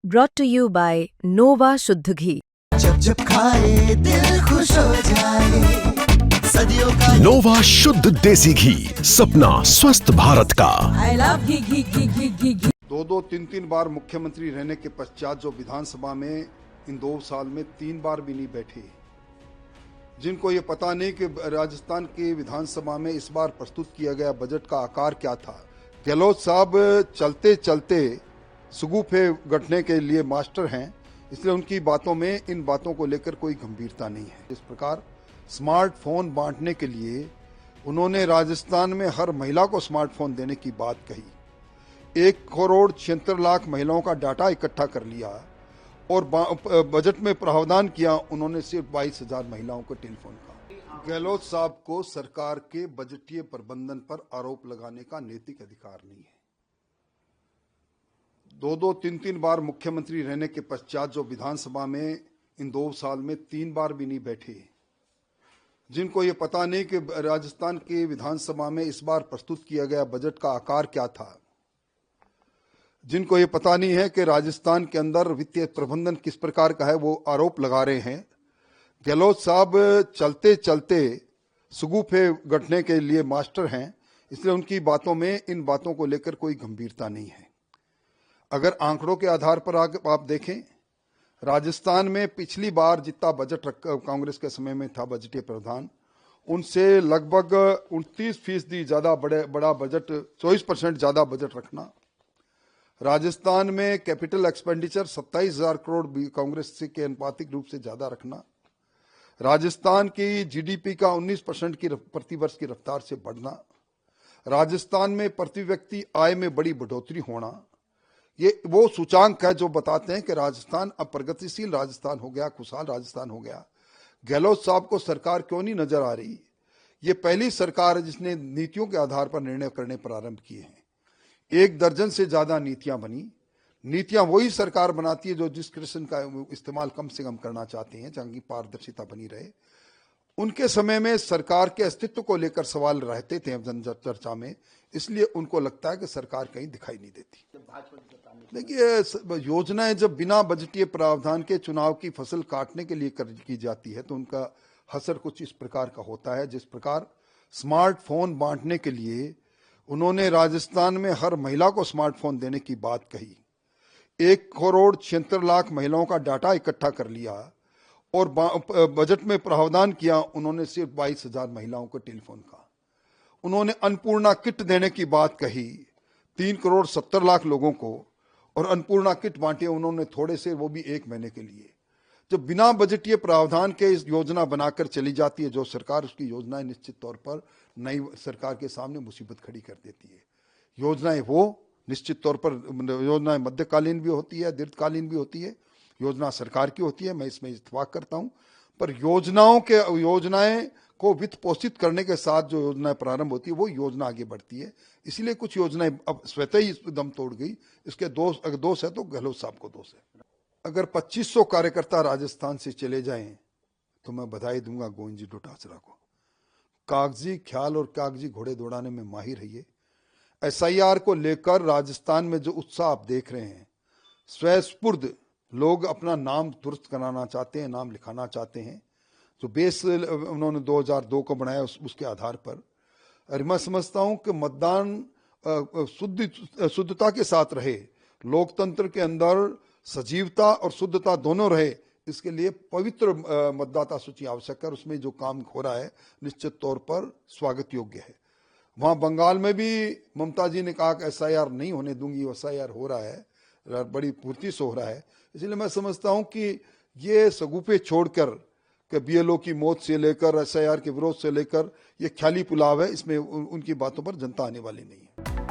brought to you by Nova शुद्ध घी। जब जब खाए दिल खुश हो जाए, सदियों का नोवा शुद्ध देसी घी, सपना स्वस्थ भारत का। I love घी घी घी घी घी घी। दो तीन बार मुख्यमंत्री रहने के पश्चात जो विधानसभा में इन 2 साल में 3 बार भी नहीं बैठे, जिनको ये पता नहीं कि राजस्थान की विधानसभा में इस बार प्रस्तुत किया गया बजट का आकार क्या था। गहलोत साहब चलते चलते सुगुफे गढ़ने के लिए मास्टर हैं, इसलिए उनकी बातों में इन बातों को लेकर कोई गंभीरता नहीं है। इस प्रकार स्मार्टफोन बांटने के लिए उन्होंने राजस्थान में हर महिला को स्मार्टफोन देने की बात कही। 1,76,00,000 महिलाओं का डाटा इकट्ठा कर लिया और बजट में प्रावधान किया उन्होंने सिर्फ 22,000 महिलाओं को टेलीफोन का। गहलोत साहब को सरकार के बजटीय प्रबंधन पर आरोप लगाने का नैतिक अधिकार नहीं है। 2-3 बार मुख्यमंत्री रहने के पश्चात जो विधानसभा में इन 2 साल में 3 बार भी नहीं बैठे, जिनको ये पता नहीं कि राजस्थान की विधानसभा में इस बार प्रस्तुत किया गया बजट का आकार क्या था, जिनको ये पता नहीं है कि राजस्थान के अंदर वित्तीय प्रबंधन किस प्रकार का है, वो आरोप लगा रहे हैं। गहलोत साहब चलते चलते सुगुफे गढ़ने के लिए मास्टर हैं, इसलिए उनकी बातों में इन बातों को लेकर कोई गंभीरता नहीं है। अगर आंकड़ों के आधार पर आप देखें, राजस्थान में पिछली बार जितना बजट कांग्रेस के समय में था बजटीय प्रावधान, उनसे लगभग 29% ज्यादा बड़ा बजट, 24% ज्यादा बजट रखना। राजस्थान में कैपिटल एक्सपेंडिचर 27,000 करोड़ कांग्रेस के अनुपातिक रूप से ज्यादा रखना। राजस्थान की जीडीपी का 19% की प्रतिवर्ष की रफ्तार से बढ़ना। राजस्थान में प्रति व्यक्ति आय में बड़ी बढ़ोतरी होना। ये वो सूचांक है जो बताते हैं कि राजस्थान अब प्रगतिशील राजस्थान हो गया, खुशहाल राजस्थान हो गया। गहलोत साहब को सरकार क्यों नहीं नजर आ रही? ये पहली सरकार है जिसने नीतियों के आधार पर निर्णय करने प्रारंभ किए हैं। 1 दर्जन से ज्यादा नीतियां बनी। नीतियां वही सरकार बनाती है जो डिस्क्रिप्शन का इस्तेमाल कम से कम करना चाहते हैं, ताकि पारदर्शिता बनी रहे। उनके समय में सरकार के अस्तित्व को लेकर सवाल रहते थे जन चर्चा में, इसलिए उनको लगता है कि सरकार कहीं दिखाई नहीं देती। देखिए, योजनाएं जब बिना बजटीय प्रावधान के चुनाव की फसल काटने के लिए की जाती है तो उनका असर कुछ इस प्रकार का होता है। जिस प्रकार स्मार्टफोन बांटने के लिए उन्होंने राजस्थान में हर महिला को स्मार्टफोन देने की बात कही। 1,76,00,000 महिलाओं का डाटा इकट्ठा कर लिया और बजट में प्रावधान किया उन्होंने सिर्फ 22,000 महिलाओं को टेलीफोन का। उन्होंने अन्नपूर्णा किट देने की बात कही 3,70,00,000 लोगों को, और अन्नपूर्णा किट बांटे उन्होंने थोड़े से, वो भी 1 महीने के लिए। जब बिना बजटीय प्रावधान के इस योजना बनाकर चली जाती है जो सरकार, उसकी योजनाएं निश्चित तौर पर नई सरकार के सामने मुसीबत खड़ी कर देती है। योजनाएं वो निश्चित तौर पर योजनाएं मध्यकालीन भी होती है, दीर्घकालीन भी होती है। योजना सरकार की होती है, मैं इसमें इत्तेफाक करता हूं, पर योजनाएं को वित्त पोषित करने के साथ जो योजनाएं प्रारंभ होती है वो योजना आगे बढ़ती है। इसलिए कुछ योजनाएं अब स्वतः ही दम तोड़ गई। इसके अगर दोष है तो गहलोत साहब को दोष है। अगर 2500 कार्यकर्ता राजस्थान से चले जाएं तो मैं बधाई दूंगा गोविंद जी डोटासरा को। कागजी ख्याल और कागजी घोड़े दौड़ाने में माहिर है ये। SIR को लेकर राजस्थान में जो उत्साह आप देख रहे हैं, स्वस्फूर्त लोग अपना नाम दुरुस्त कराना चाहते हैं, नाम लिखाना चाहते हैं। जो बेस उन्होंने 2002 को बनाया उसके आधार पर, और मैं समझता हूं कि मतदान शुद्धता के साथ रहे, लोकतंत्र के अंदर सजीवता और शुद्धता दोनों रहे, इसके लिए पवित्र मतदाता सूची आवश्यक है। उसमें जो काम हो रहा है निश्चित तौर पर स्वागत योग्य है। वहां बंगाल में भी ममता जी ने कहा कि SIR नहीं होने दूंगी, SIR हो रहा है, बड़ी फुर्ती से हो रहा है। इसलिए मैं समझता हूं कि ये सगुफे छोड़कर कि BLO की मौत से लेकर SIR के विरोध से लेकर ये ख्याली पुलाव है, इसमें उनकी बातों पर जनता आने वाली नहीं है।